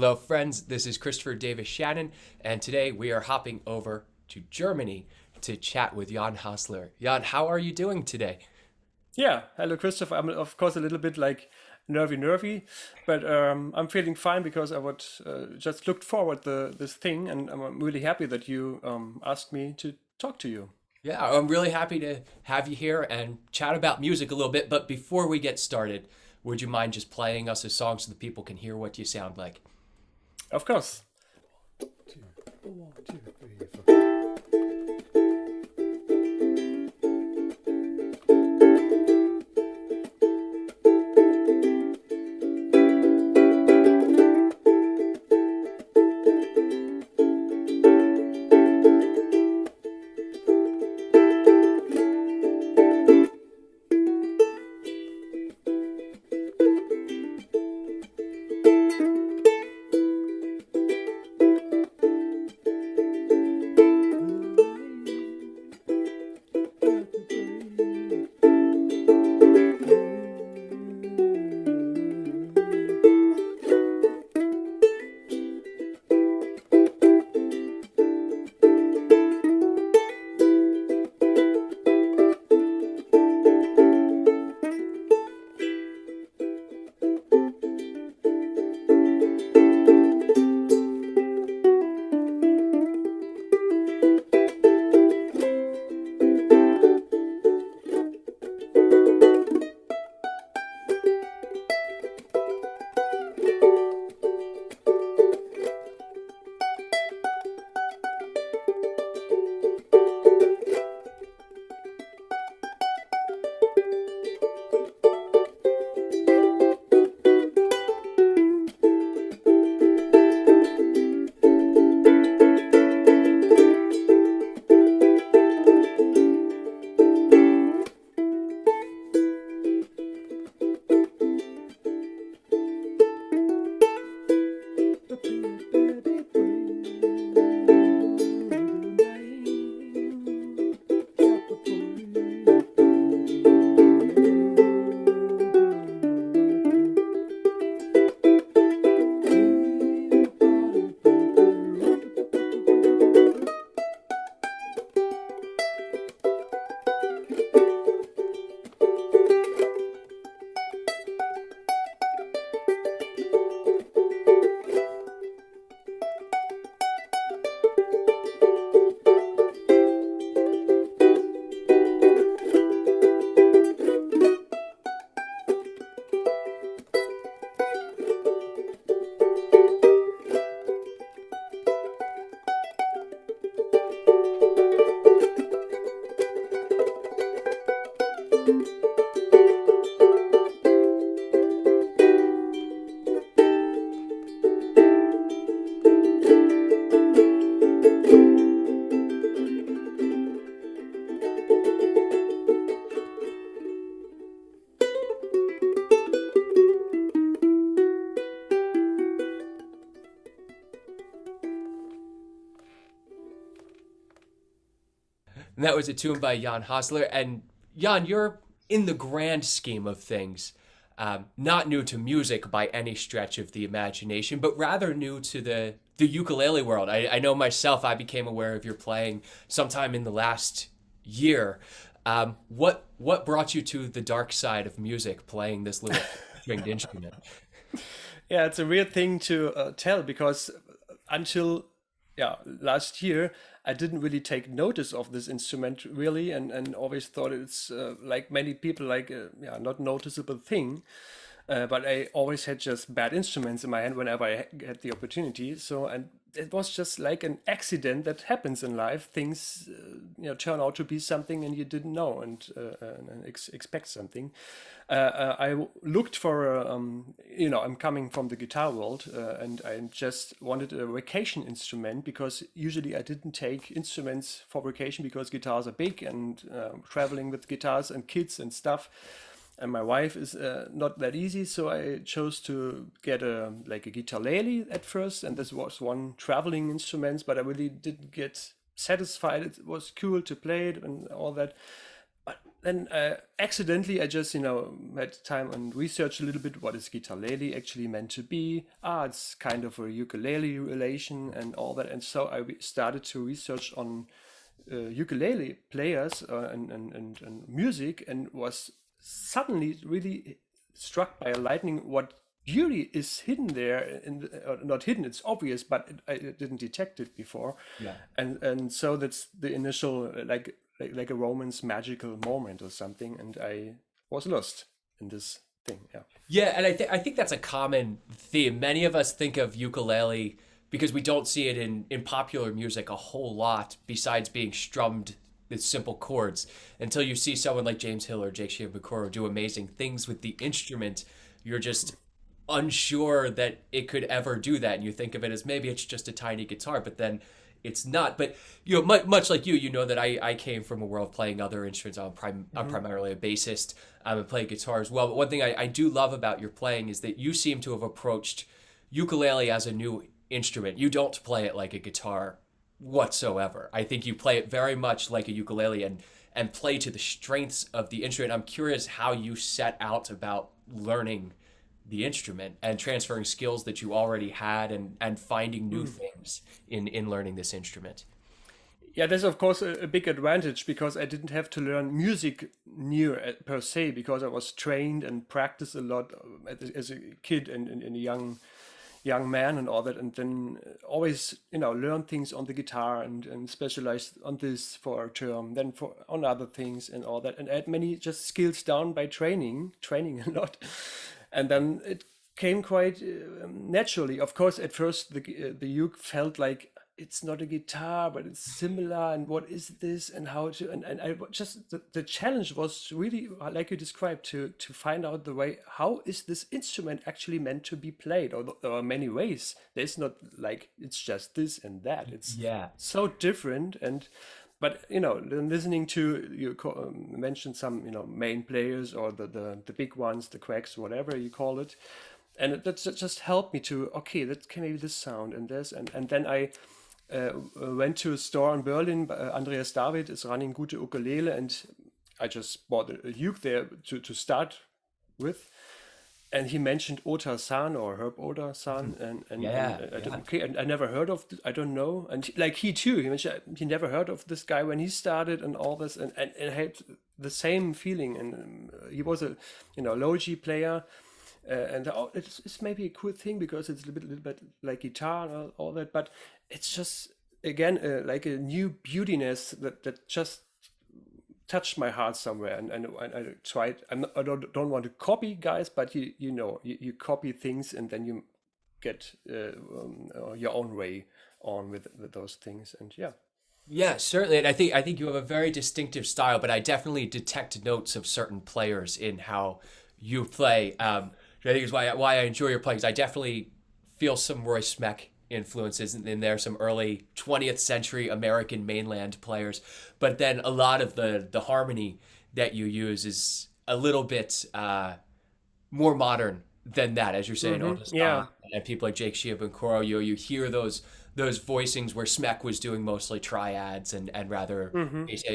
Hello, friends. This is Christopher Davis-Shannon, and today we are hopping over to Germany to chat with Jan Haasler. Jan, how are you doing today? Yeah, hello, Christopher. I'm of course a little bit like nervy, but I'm feeling fine because I would just looked forward this thing, and I'm really happy that you asked me to talk to you. Yeah, I'm really happy to have you here and chat about music a little bit. But before we get started, would you mind just playing us a song so the people can hear what you sound like? Of course. Two, one, two, three, four. And that was a tune by Jan Haasler. And Jan, you're in the grand scheme of things, not new to music by any stretch of the imagination, but rather new to the ukulele world. I know myself, I became aware of your playing sometime in the last year. What brought you to the dark side of music, playing this little stringed instrument? Yeah, it's a weird thing to tell because until last year I didn't really take notice of this instrument really, and always thought it's like many people like not noticeable thing. But I always had just bad instruments in my hand whenever I had the opportunity. So, and it was just like an accident that happens in life. Things, turn out to be something and you didn't know and expect something. Looked for, I'm coming from the guitar world, and I just wanted a vacation instrument because usually I didn't take instruments for vacation because guitars are big and traveling with guitars and kids and stuff. And my wife is not that easy, so I chose to get a guitar at first, and this was one traveling instrument, but I really didn't get satisfied. It was cool to play it and all that, then accidentally I just had time and researched a little bit what is guitarlele actually meant to be. It's kind of a ukulele relation and all that, and so I started to research on ukulele players and music, and was suddenly really struck by a lightning what beauty is hidden there not hidden, it's obvious, but I didn't detect it before. Yeah. And so that's the initial like a romance magical moment or something, and I was lost in this thing. Yeah. Yeah, and I think that's a common theme. Many of us think of ukulele because we don't see it in popular music a whole lot, besides being strummed with simple chords. Until you see someone like James Hill or Jake Shimabukuro do amazing things with the instrument, you're just unsure that it could ever do that, and you think of it as maybe it's just a tiny guitar, but then it's not. But much like you know that I came from a world playing other instruments. I'm primarily a bassist. I play guitar as well. But one thing I do love about your playing is that you seem to have approached ukulele as a new instrument. You don't play it like a guitar whatsoever. I think you play it very much like a ukulele, and play to the strengths of the instrument. I'm curious how you set out about learning the instrument and transferring skills that you already had, and finding new things in learning this instrument. Yeah, there's of course a big advantage because I didn't have to learn music new per se, because I was trained and practiced a lot as a kid and a young man and all that, and then always learn things on the guitar and specialize on this for a term, then for on other things and all that, and add many just skills down by training a lot, and then it came quite naturally. Of course, at first the uke felt like it's not a guitar, but it's similar. And what is this? And how to? And I just the challenge was really like you described, to find out the way, how is this instrument actually meant to be played? Or there are many ways. There's not like it's just this and that. It's Yeah. so different. And but then listening to you mentioned some main players, or the big ones, the quacks, whatever you call it, and that just helped me to, okay, that can maybe this sound and this, and then I went to a store in Berlin. Andreas David is running Gute Ukulele, and I just bought a uke there to start with. And he mentioned Ota-san, or Herb Ota-san, Yeah, and yeah. okay, and I never heard of I don't know, and like he too, he mentioned he never heard of this guy when he started and all this, and had the same feeling, and he was a low G player, and it's maybe a cool thing because it's a little bit like guitar and all that, but it's just again like a new beautiness that just touched my heart somewhere, and I tried. I don't want to copy guys, but you copy things, and then you get your own way on with those things, and yeah. Yeah, certainly. And I think you have a very distinctive style, but I definitely detect notes of certain players in how you play. Which I think is why I enjoy your playing. 'Cause I definitely feel some Roy Smeck influences in there, some early 20th century American mainland players. But then a lot of the harmony that you use is a little bit more modern than that, as you're saying. Otis Yeah. and people like Jake Sheehan and Koro, you hear those voicings where Smeck was doing mostly triads and rather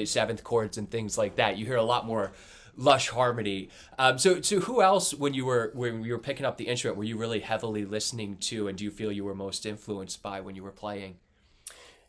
seventh chords and things like that. You hear a lot more lush harmony. So who else, when you were picking up the instrument, were you really heavily listening to, and do you feel you were most influenced by when you were playing?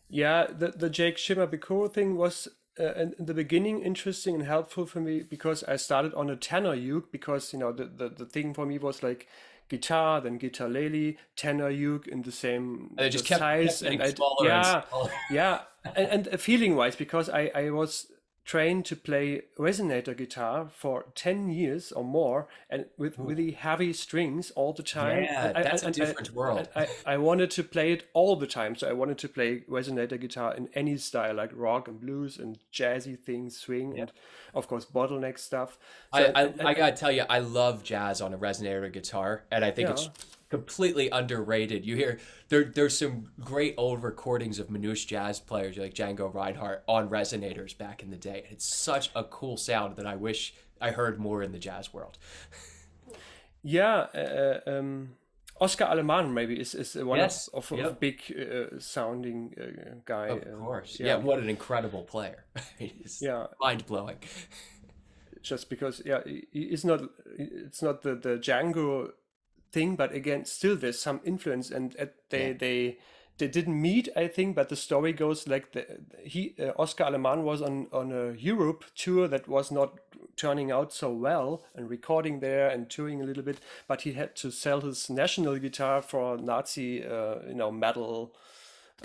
Yeah, the Jake Shimabukuro thing was in the beginning interesting and helpful for me, because I started on a tenor uke, because the thing for me was like guitar, then guitarlele, tenor uke in the same And it just kept size, getting and smaller and yeah, smaller. yeah, and feeling wise, because I was trained to play resonator guitar for 10 years or more, and with really heavy strings all the time. Yeah, that's a different world. I wanted to play it all the time, so I wanted to play resonator guitar in any style, like rock and blues and jazzy things, swing, and of course bottleneck stuff. So I gotta tell you, I love jazz on a resonator guitar, and I think it's yeah. completely underrated. You hear there's some great old recordings of Manouche jazz players like Django Reinhardt on resonators back in the day. It's such a cool sound that I wish I heard more in the jazz world. Yeah, Oscar Aleman maybe is one Yes, of yep. big sounding guy. Of course. Yeah, Yeah, what an incredible player. It's yeah. mind blowing. just because it's not the Django thing, but again, still there's some influence, and they didn't meet, I think, but the story goes like Oscar Aleman was on a Europe tour that was not turning out so well, and recording there and touring a little bit, but he had to sell his national guitar for Nazi metal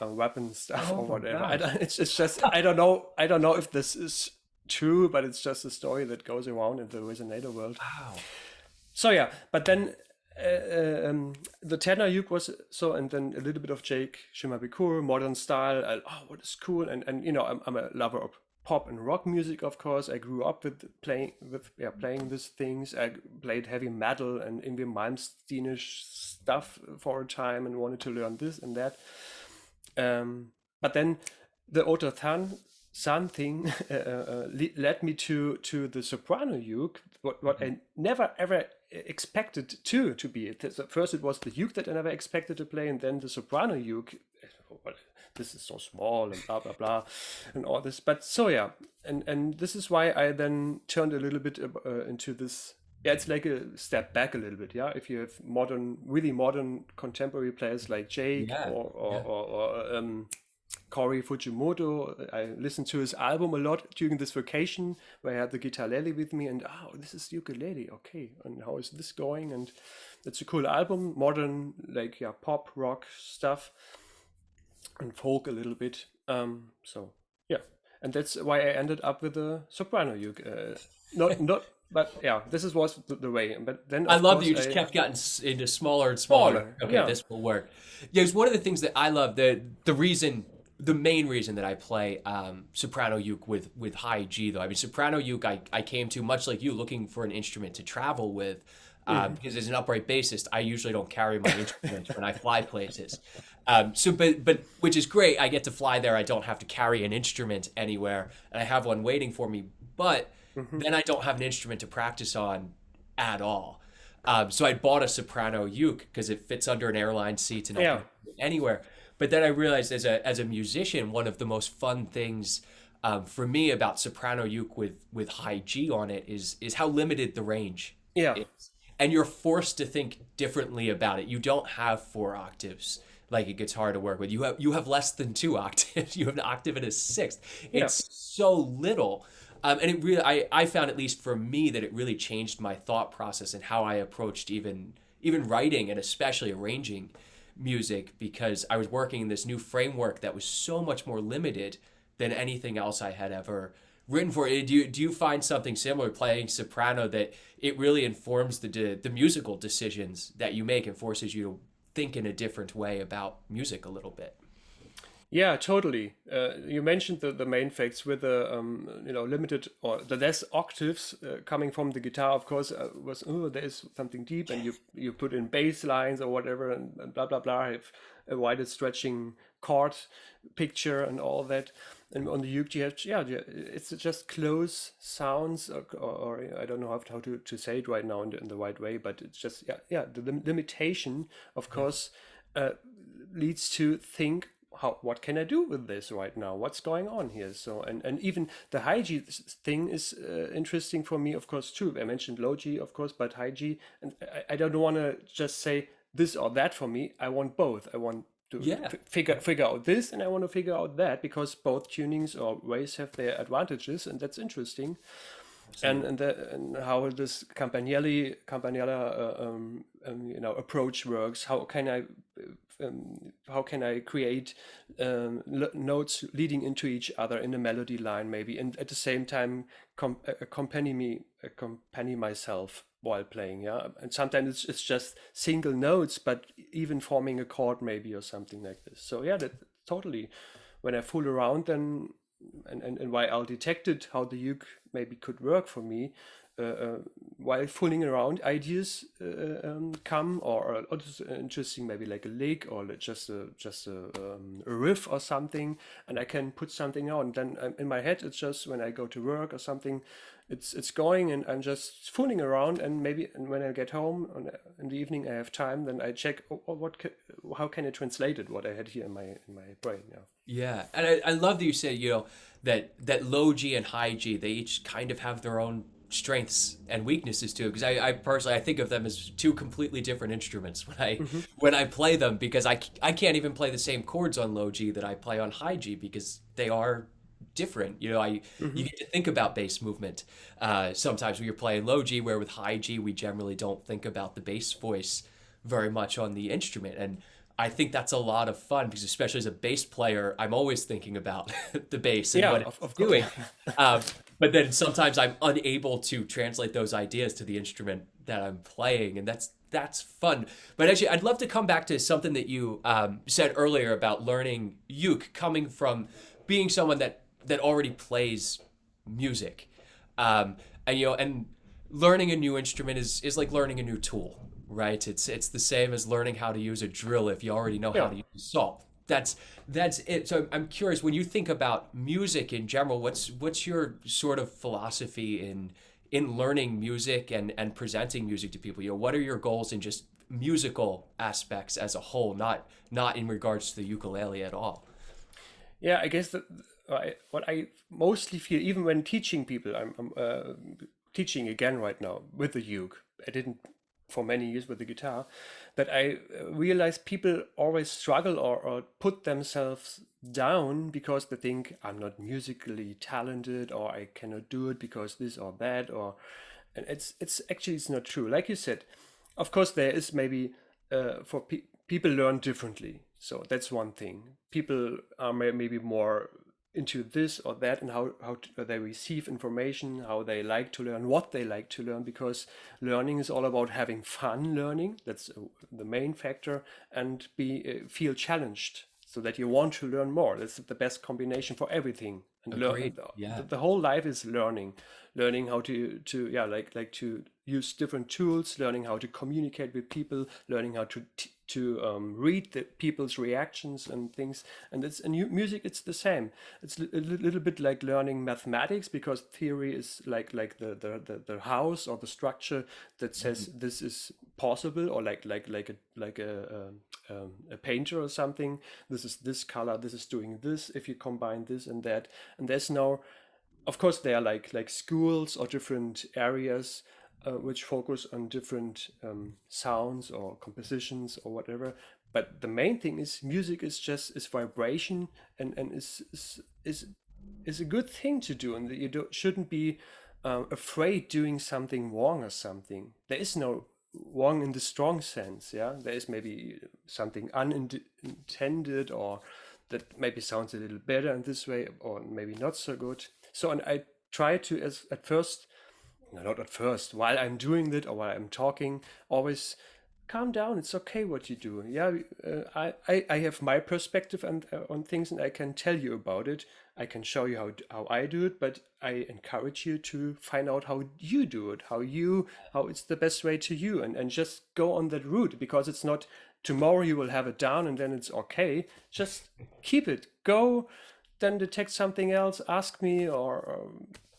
weapon stuff or whatever. It's just I don't know if this is true, but it's just a story that goes around in the resonator world. Wow. So yeah, but then the tenor uke was so, and then a little bit of Jake Shimabikur, modern style. What is cool, and I'm a lover of pop and rock music, of course. I grew up with playing these things. I played heavy metal and Ingrid Malmsteenish stuff for a time, and wanted to learn this and that. But then the Otto San thing led me to the soprano uke, what I never ever expected to be. So first it was the uke that I never expected to play, and then the soprano uke. This is so small and blah blah blah and all this. But so yeah, and this is why I then turned a little bit into this. Yeah, it's like a step back a little bit. Yeah, if you have really modern contemporary players like Jake or Corey Fujimoto, I listened to his album a lot during this vacation where I had the guitarlele with me, and this is ukulele, okay, and how is this going? And it's a cool album, modern, like pop rock stuff and folk a little bit. So yeah, and that's why I ended up with a soprano uke. But yeah, this was the way. But then I love that you just kept getting into smaller and smaller. Okay, this will work. Yeah, it's one of the things that I love. The main reason that I play soprano uke with high G, though. I mean, soprano uke, I came to, much like you, looking for an instrument to travel with. Because as an upright bassist, I usually don't carry my instruments when I fly places. But which is great. I get to fly there. I don't have to carry an instrument anywhere, and I have one waiting for me. But then I don't have an instrument to practice on at all. So I bought a soprano uke because it fits under an airline seat and I can put it anywhere. But then I realized as a musician, one of the most fun things for me about soprano uke with high G on it is how limited the range is. And you're forced to think differently about it. You don't have 4 octaves like a guitar to work with. You have less than 2 octaves. You have an octave and a sixth. It's so little. And it really, I found, at least for me, that it really changed my thought process and how I approached even writing and especially arranging music, because I was working in this new framework that was so much more limited than anything else I had ever written for. Do you find something similar playing soprano, that it really informs the musical decisions that you make and forces you to think in a different way about music a little bit? Yeah, totally. You mentioned the main facts with the limited or the less octaves coming from the guitar. Of course, was there is something deep, and you put in bass lines or whatever, and blah blah blah. Have a wider stretching chord picture and all that. And on the uke, you have it's just close sounds, or I don't know how to say it right now in the right way, but it's just the limitation, of course, leads to think, what can I do with this right now? What's going on here? So and even the high G thing is interesting for me, of course, too. I mentioned low G, of course, but high G, and I don't want to just say this or that for me. I want both. I want to figure out this, and I want to figure out that, because both tunings or ways have their advantages, and that's interesting. And how this Campanella approach works. How can I create notes leading into each other in a melody line, maybe, and at the same time accompany myself while playing, and sometimes it's just single notes, but even forming a chord maybe or something like this. So that totally, when I fool around, then and why I detected how the uke maybe could work for me, while fooling around, ideas come, or just interesting, maybe like a lick or just a riff or something, and I can put something on. Then in my head, it's just when I go to work or something, it's going, and I'm just fooling around. And when I get home in the evening, I have time. Then I check how can I translate it, what I had here in my brain. Yeah, and I love that you said that low G and high G, they each kind of have their own strengths and weaknesses to it, because I personally I think of them as two completely different instruments when I play them, because I can't even play the same chords on low G that I play on high G, because they are different. You know, you get to think about bass movement sometimes when you're playing low G, where with high G we generally don't think about the bass voice very much on the instrument. And I think that's a lot of fun, because especially as a bass player, I'm always thinking about the bass and Yeah, what of it's course. doing. But then sometimes I'm unable to translate those ideas to the instrument that I'm playing, and that's fun. But actually, I'd love to come back to something that you said earlier about learning uke, coming from being someone that already plays music, and and learning a new instrument is like learning a new tool, right? It's the same as learning how to use a drill if you already know how Yeah. to use a saw. That's it. So I'm curious, when you think about music in general, what's your sort of philosophy in learning music and presenting music to people? You know, what are your goals in just musical aspects as a whole, not in regards to the ukulele at all? Yeah, I guess that what I mostly feel, even when teaching people, I'm teaching again right now with the uke. I didn't for many years with the guitar, that I realize people always struggle or put themselves down because they think I'm not musically talented, or I cannot do it because this or that, or and it's actually it's not true. Like you said, of course there is maybe for people learn differently, so that's one thing. People are maybe more into this or that, and they receive information, how they like to learn, what they like to learn, because learning is all about having fun learning. That's the main factor, and be feel challenged so that you want to learn more. That's the best combination for everything. And learn Agreed. Yeah. the whole life is learning how to yeah, like to use different tools, learning how to communicate with people, learning how to read the people's reactions and things. And it's in music it's the same. It's a little bit like learning mathematics, because theory is like the house or the structure that says this is possible, or like a painter or something. This is this color, this is doing this if you combine this and that. And there's no, of course there are like schools or different areas which focus on different sounds or compositions or whatever. But the main thing is music is vibration, and is a good thing to do, and that you shouldn't be afraid doing something wrong or something. There is no wrong in the strong sense. Yeah, there is maybe something unintended, or that maybe sounds a little better in this way, or maybe not so good. So, and I try to, as at first, no, not at first, while I'm doing it or while I'm talking, always calm down. It's okay what you do. Yeah, I have my perspective on things, and I can tell you about it. I can show you how I do it, but I encourage you to find out how you do it, how it's the best way to you, and just go on that route, because it's not tomorrow you will have it down and then it's okay. Just keep it. Go, then detect something else. Ask me, or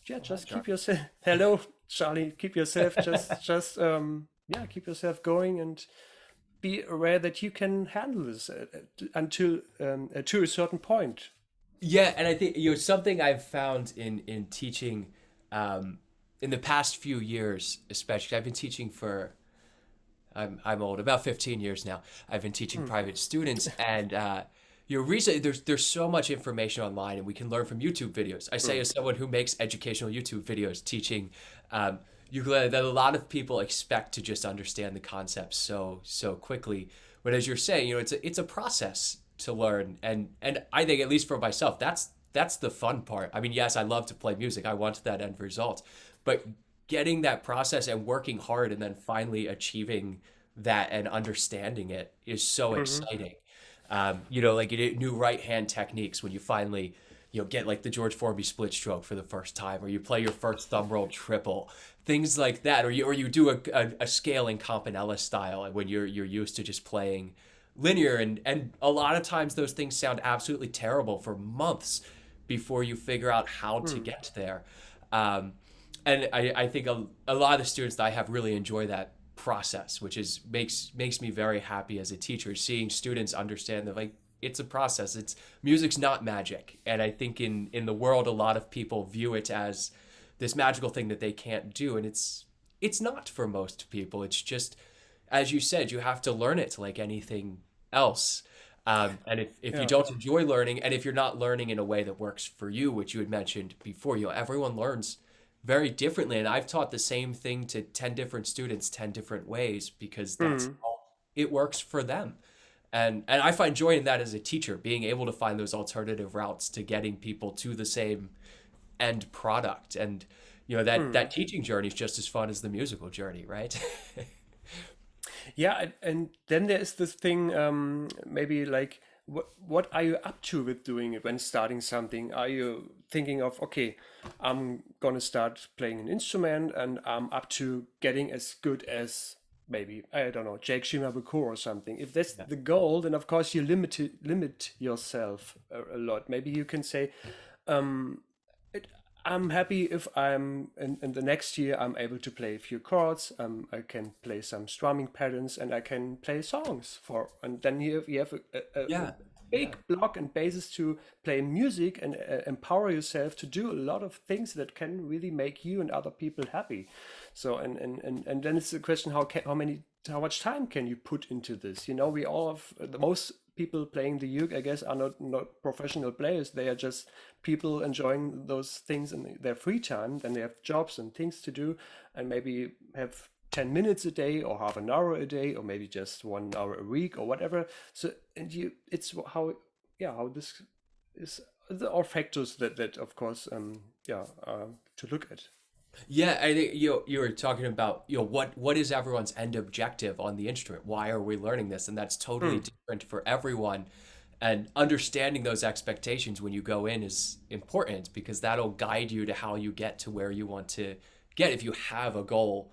yeah, just keep yourself. Hello, Charlie. Keep yourself just yeah, keep yourself going, and be aware that you can handle this until to a certain point. Yeah, and I think something I've found in teaching in the past few years, especially. I've been teaching for I'm old, about 15 years now. I've been teaching private students, and recently there's so much information online, and we can learn from YouTube videos. I say, as someone who makes educational YouTube videos teaching ukulele, that a lot of people expect to just understand the concepts so quickly. But as you're saying, it's a process to learn, and I think, at least for myself, that's the fun part. I mean, yes, I love to play music. I want that end result, but getting that process and working hard and then finally achieving that and understanding it is so exciting. Like new right hand techniques, when you finally get like the George Formby split stroke for the first time, or you play your first thumb roll triple, things like that, or you do a scaling campanella style when you're used to just playing linear, and a lot of times those things sound absolutely terrible for months before you figure out how to get there. And I think a lot of the students that I have really enjoy that process, which makes me very happy as a teacher, seeing students understand that, like, it's a process. Music's not magic. And I think in the world, a lot of people view it as this magical thing that they can't do, and it's not for most people. It's just, as you said, you have to learn it like anything else. And if you Yeah. don't enjoy learning, and if you're not learning in a way that works for you, which you had mentioned before, everyone learns very differently. And I've taught the same thing to 10 different students 10 different ways because that's Mm. how it works for them. And I find joy in that as a teacher, being able to find those alternative routes to getting people to the same end product. And that teaching journey is just as fun as the musical journey, right? Yeah, and then there's this thing, maybe like, what are you up to with doing it when starting something? Are you thinking of, okay, I'm gonna start playing an instrument and I'm up to getting as good as maybe, I don't know, Jake Shimabukuro or something. If that's the goal, then of course you limit yourself a lot. Maybe you can say, it, I'm happy if I'm in the next year I'm able to play a few chords. I can play some strumming patterns and I can play songs for. And then you have a Yeah. big block and basis to play music and empower yourself to do a lot of things that can really make you and other people happy. So and then it's the question, how much time can you put into this? We all have, the most people playing the uke, I guess, are not professional players. They are just people enjoying those things in their free time. Then they have jobs and things to do, and maybe have 10 minutes a day or half an hour a day, or maybe just 1 hour a week or whatever. So, and it's how this is, there are factors that of course, to look at. Yeah, I think you were talking about what is everyone's end objective on the instrument? Why are we learning this? And that's totally different for everyone. And understanding those expectations when you go in is important because that'll guide you to how you get to where you want to get if you have a goal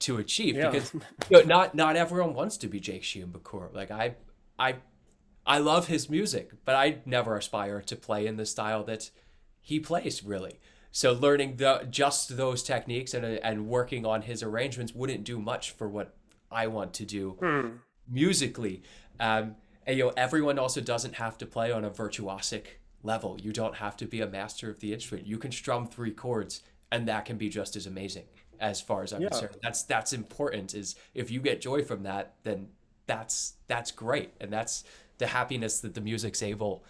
to achieve. Yeah. Because not everyone wants to be Jake Shimabukuro. Like I love his music, but I never aspire to play in the style that he plays really. So learning just those techniques and working on his arrangements wouldn't do much for what I want to do musically. And everyone also doesn't have to play on a virtuosic level. You don't have to be a master of the instrument. You can strum 3 chords, and that can be just as amazing. As far as I'm concerned, that's important. Is if you get joy from that, then that's great, and that's the happiness that the music's able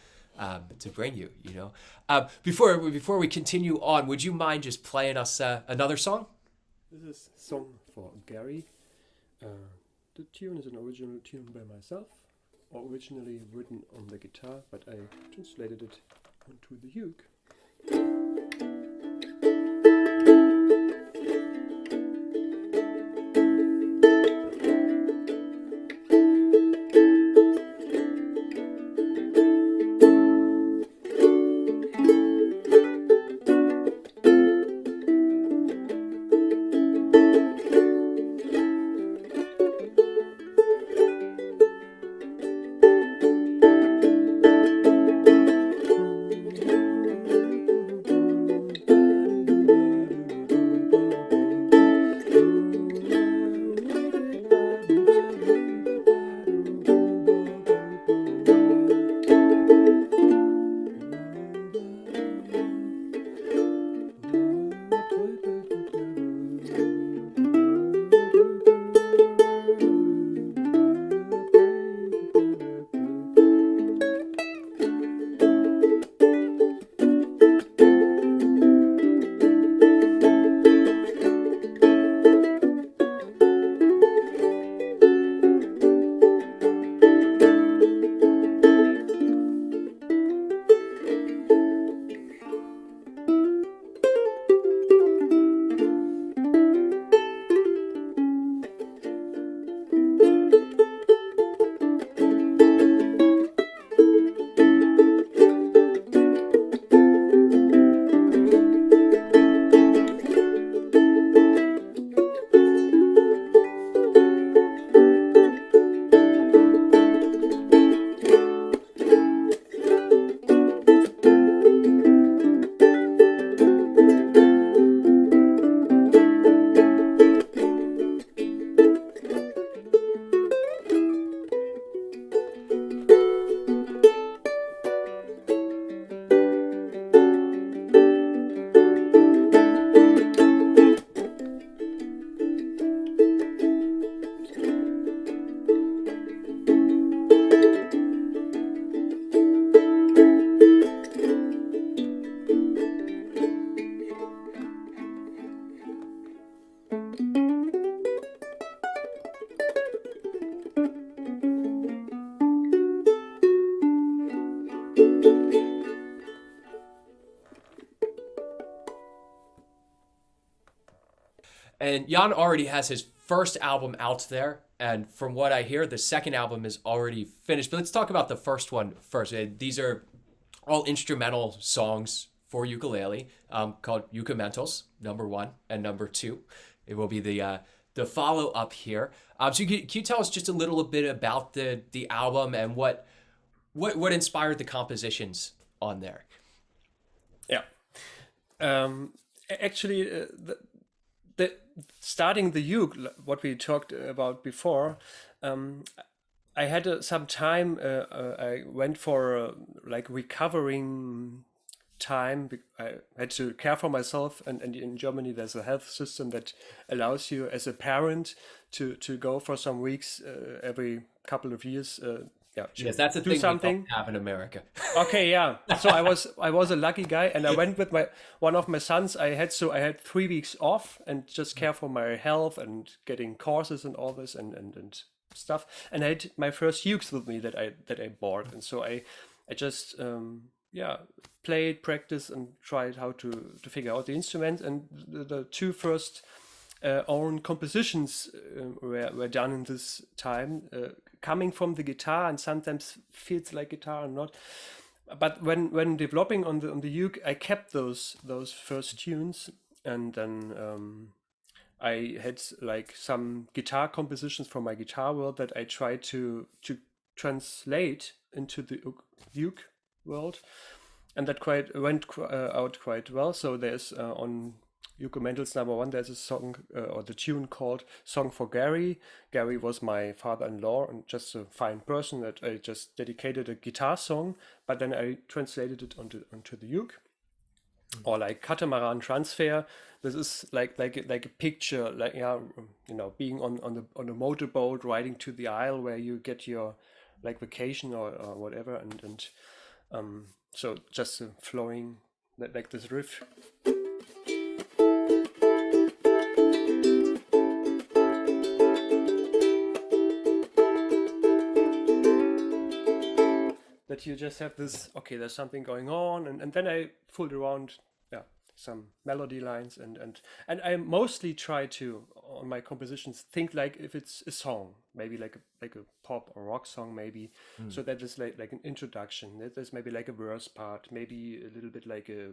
to bring you. Before we continue on, would you mind just playing us another song? This is a song for Gary. The tune is an original tune by myself, originally written on the guitar, but I translated it onto the uke. And Jan already has his first album out there. And from what I hear, the second album is already finished. But let's talk about the first one first. These are all instrumental songs for ukulele, called Ukumentals, #1 and #2. It will be the follow up here. So can you tell us just a little bit about the album and what inspired the compositions on there? Yeah. Actually, the starting the uke, what we talked about before, I had some time. I went for like recovering time. I had to care for myself, and in Germany there's a health system that allows you as a parent to go for some weeks every couple of years. Yeah, Yes, that's a do thing something. we don't have in America. Okay, yeah. So I was a lucky guy, and I went with one of my sons. I had 3 weeks off and just care for my health and getting courses and all this and stuff. And I had my first ukes with me that I bought, and so I just played, practiced, and tried how to figure out the instrument. And the two first own compositions were done in this time, coming from the guitar, and sometimes feels like guitar and not. But when developing on the uke, I kept those first tunes, and then I had like some guitar compositions from my guitar world that I tried to translate into the uke world, and that went out quite well. So there's on Ukumental's #1, there's a song or the tune called "Song for Gary." Gary was my father-in-law and just a fine person that I just dedicated a guitar song, but then I translated it onto the uke. Or like catamaran transfer. This is like a picture, like being on a motorboat riding to the isle where you get your like vacation or whatever, and so just flowing like this riff. That you just have this, okay, there's something going on, and then I fooled around, some melody lines, and I mostly try to, on my compositions, think like if it's a song, maybe like a pop or rock song, maybe. So that is like an introduction. There's maybe like a verse part, maybe a little bit like a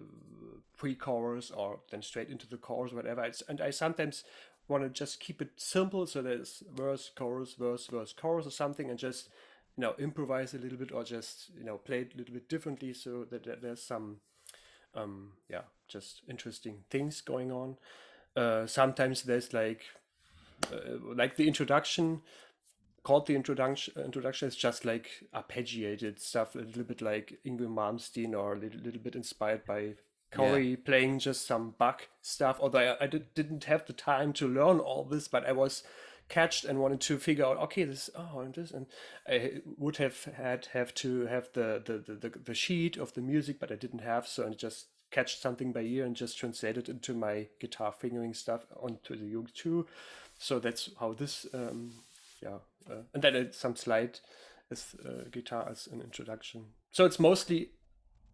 pre-chorus, or then straight into the chorus, whatever. And I sometimes want to just keep it simple, so there's verse, chorus, verse, chorus, or something, and just improvise a little bit, or just play it a little bit differently, so that there's some just interesting things going on. Sometimes there's like the introduction, called the introduction is just like arpeggiated stuff, a little bit like Yngwie Malmsteen, or a little bit inspired by Corey playing just some Bach stuff. Although I didn't have the time to learn all this, but I was catched and wanted to figure out, okay, this and I would have to have the sheet of the music, but I didn't have, so I just catched something by ear and just translated into my guitar fingering stuff onto the uke too. So that's how this and then some slide as guitar as an introduction. So it's mostly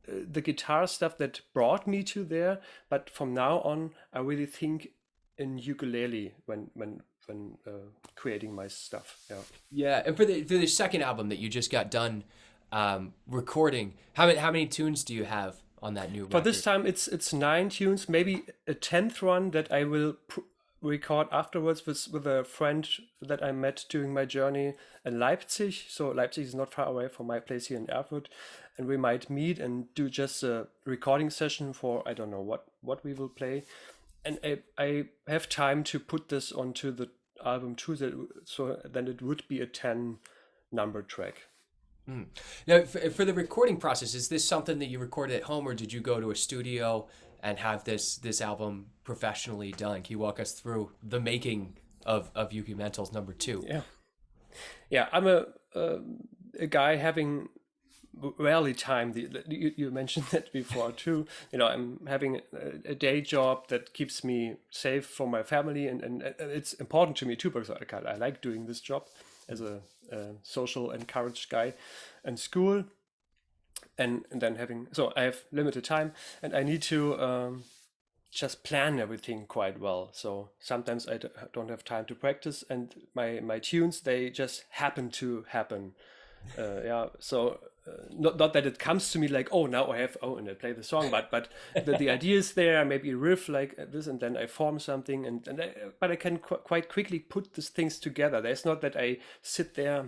the guitar stuff that brought me to there, but from now on I really think in ukulele when creating my stuff. Yeah, and for the second album that you just got done recording, how many tunes do you have on that new record? For this time, it's 9 tunes, maybe a 10th one that I will record afterwards with a friend that I met during my journey in Leipzig. So Leipzig is not far away from my place here in Erfurt, and we might meet and do just a recording session for, I don't know what we will play. And I have time to put this onto the album too, so then it would be a 10 number track. Now, for the recording process, is this something that you recorded at home, or did you go to a studio and have this album professionally done? Can you walk us through the making of Ukumental's #2? Yeah. I'm a guy having rarely time. You mentioned that before too. I'm having a day job that keeps me safe for my family, and it's important to me too, because I like doing this job as a social encouraged guy in school, and then I have limited time, and I need to just plan everything quite well. So sometimes I don't have time to practice, and my tunes, they just happen to happen. Yeah, so not that it comes to me like, oh, now I have, oh, and I play the song, but the idea is there, maybe a riff like this, and then I form something, but I can quite quickly put these things together. There's not that I sit there,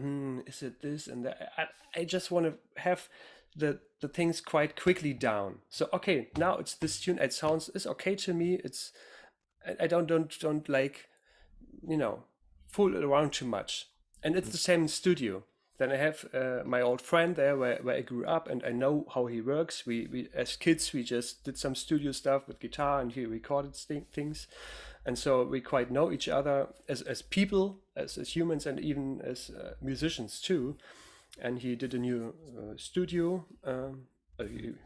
is it this and that. I just want to have the things quite quickly down. So okay, now it's this tune. It's okay to me. I don't like, fool around too much. And it's the same in studio. Then I have my old friend there where I grew up, and I know how he works. We as kids, we just did some studio stuff with guitar, and he recorded things. And so we quite know each other as people, as humans, and even as musicians too. And he did a new studio.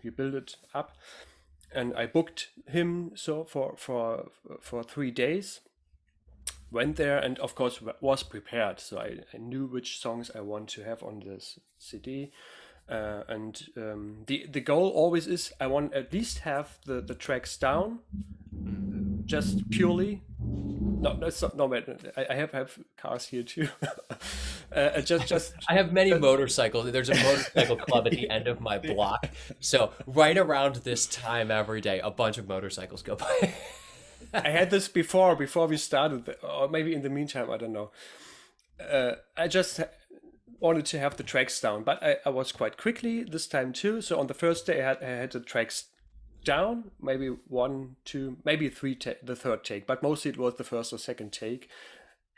He built it up, and I booked him so for 3 days. Went there, and of course was prepared, so I knew which songs I want to have on this CD. And the goal always is I want at least have the tracks down, just purely. No, that's not, no, I have cars here too. Just I have many motorcycles. There's a motorcycle club at the end of my block. So right around this time every day, a bunch of motorcycles go by. I had this before we started, or maybe in the meantime, I don't know. I just wanted to have the tracks down, but I was quite quickly this time too. So on the first day, I had the tracks down, maybe 1, 2, maybe 3, the third take, but mostly it was the first or second take.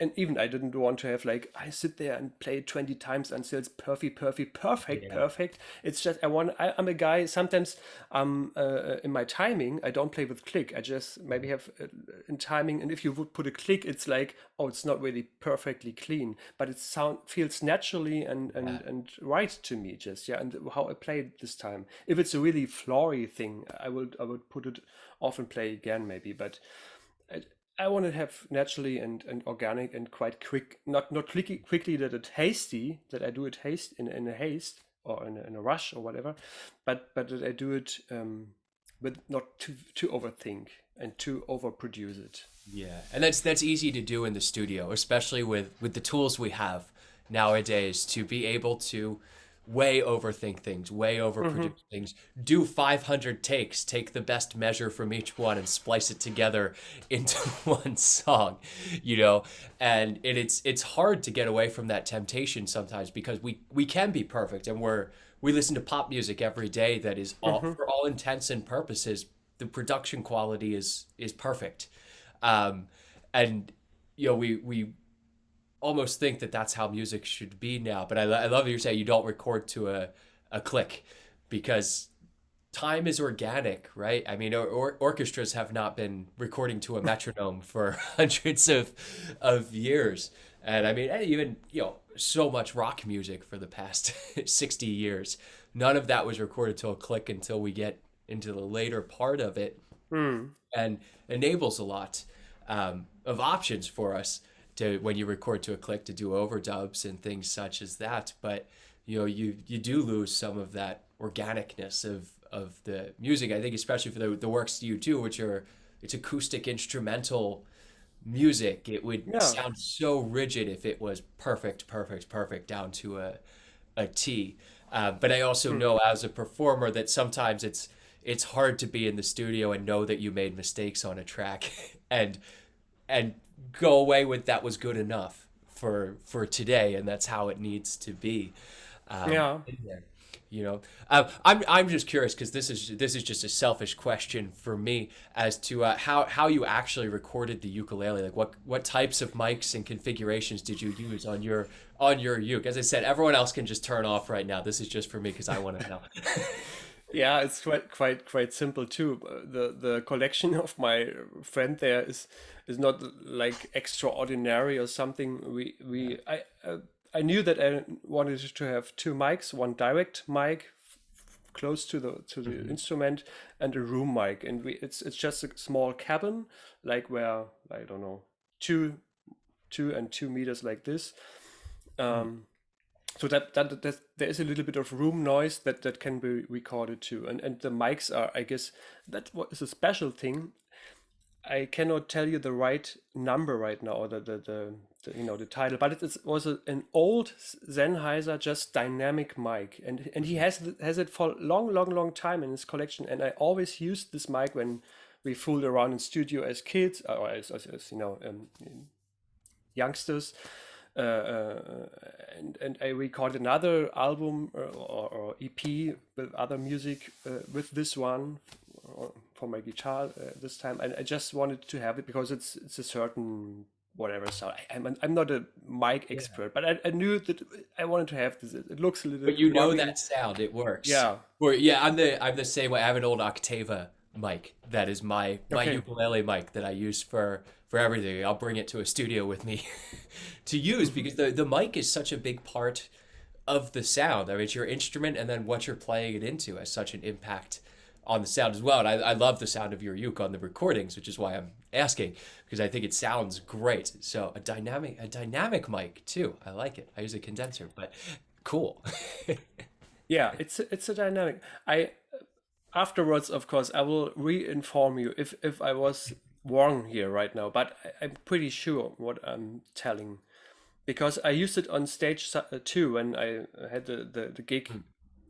And even I didn't want to have like, I sit there and play it 20 times until it's perfect. It's just, I'm a guy, sometimes in my timing, I don't play with click. I just maybe have in timing. And if you would put a click, it's like, oh, it's not really perfectly clean, but it feels naturally and right to me just, yeah. And how I played this time. If it's a really flory thing, I would put it off and play again maybe, but I want to have naturally and organic and quite quick, not quickly that it's hasty, that I do it in a haste or in a rush or whatever, but that I do it with not to overthink and to overproduce it. Yeah, and that's easy to do in the studio, especially with the tools we have nowadays, to be able to way overthink things, way overproduce things, do 500 takes, take the best measure from each one and splice it together into one song, and it's hard to get away from that temptation sometimes, because we can be perfect, and we listen to pop music every day that is for all intents and purposes, the production quality is perfect. And we almost think that that's how music should be now. But I love that you're saying you don't record to a click, because time is organic, right? I mean, orchestras have not been recording to a metronome for hundreds of years. And I mean, even, so much rock music for the past 60 years, none of that was recorded to a click until we get into the later part of it, and enables a lot of options for us to, when you record to a click, to do overdubs and things such as that. But you do lose some of that organicness of the music. I think especially for the works you do, which it's acoustic instrumental music, it would sound so rigid if it was perfect down to a T. But I also know as a performer that sometimes it's hard to be in the studio and know that you made mistakes on a track and go away with that was good enough for today, and that's how it needs to be. I'm just curious, because this is just a selfish question for me, as to how you actually recorded the ukulele. Like what types of mics and configurations did you use on your uke? As I said, everyone else can just turn off right now. This is just for me because I want to know. Yeah, it's quite simple too. The collection of my friend there is not like extraordinary or something. I knew that I wanted to have 2 mics, one direct mic close to the instrument, and a room mic, and it's just a small cabin, like where, I don't know, 2 and 2 meters like this. So that there is a little bit of room noise that can be recorded too, and the mics are, I guess, that's what is a special thing. I cannot tell you the right number right now, or the title, but it was an old Sennheiser just dynamic mic, and he has it for long time in his collection, and I always used this mic when we fooled around in studio as kids, or as youngsters. And I recorded another album or EP with other music with this one for my guitar this time, and I just wanted to have it because it's a certain whatever sound. I'm not a mic expert, but I knew that I wanted to have this. It looks a little. But you know grubby. that sound, it works. Yeah. Or yeah, I'm the same way. I have an old Octava mic that is my Okay. ukulele mic that I use for everything. I'll bring it to a studio with me to use because the mic is such a big part of the sound. I mean, it's your instrument, and then what you're playing it into has such an impact on the sound as well. And I love the sound of your uke on the recordings, which is why I'm asking, because I think it sounds great. So a dynamic mic too. I like it. I use a condenser, but cool. Yeah, it's a dynamic. I afterwards, of course, I will re-inform you if I was wrong here right now, but I'm pretty sure what I'm telling because I used it on stage too when I had the gig.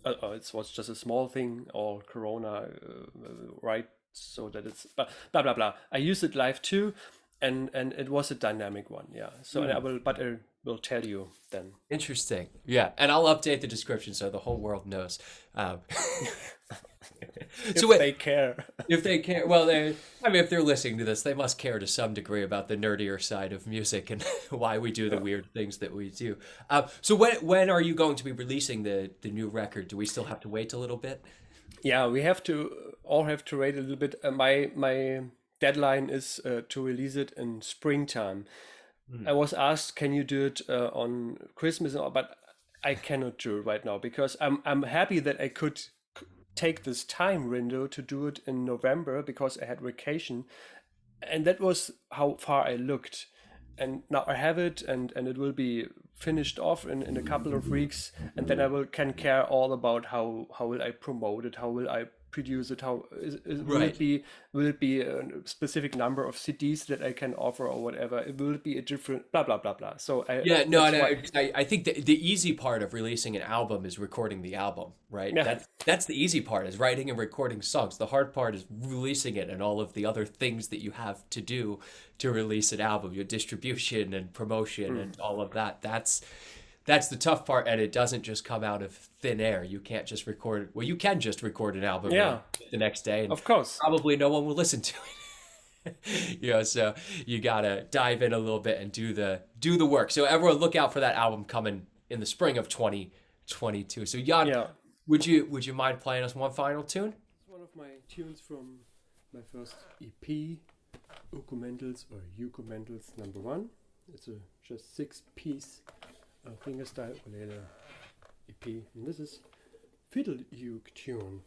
It was just a small thing or Corona, right? So that it's blah blah blah. I used it live too, and it was a dynamic one. Yeah. So I will tell you then. Interesting. Yeah, and I'll update the description so the whole world knows. If they care. If they care, well, if they're listening to this, they must care to some degree about the nerdier side of music and why we do the weird things that we do. So when are you going to be releasing the new record? Do we still have to wait a little bit? Yeah, we have to wait a little bit. My deadline is to release it in springtime. I was asked, can you do it on Christmas? But I cannot do it right now because I'm happy that I could take this time window to do it in November because I had vacation, and that was how far I looked. And now I have it, and it will be finished off in a couple of weeks, and then I can care all about how will I promote it, how will I produce it, how will it be a specific number of CDs that I can offer or whatever. It will be a different blah blah blah blah. So I think the easy part of releasing an album is recording the album, right? Yeah. That's the easy part, is writing and recording songs. The hard part is releasing it and all of the other things that you have to do to release an album, your distribution and promotion and all of that. That's the tough part, and it doesn't just come out of thin air. You can't just record. Well, you can just record an album the next day, and of course, probably no one will listen to it. So you gotta dive in a little bit and do the work. So everyone, look out for that album coming in the spring of 2022. So Jan, would you mind playing us one final tune? It's one of my tunes from my first EP, Ukumentals or Ukumentals #1. It's a just 6-piece fingerstyle ukulele EP, and this is Fiddle Uke tune.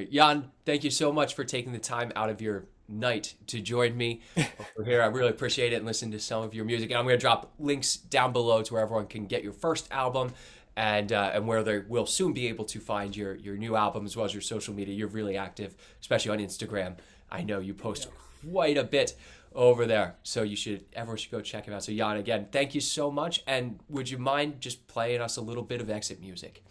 Jan, thank you so much for taking the time out of your night to join me over here. I really appreciate it and listen to some of your music. And I'm going to drop links down below to where everyone can get your first album and where they will soon be able to find your new album as well as your social media. You're really active, especially on Instagram. I know you post quite a bit over there, so everyone should go check him out. So Jan, again, thank you so much. And would you mind just playing us a little bit of exit music?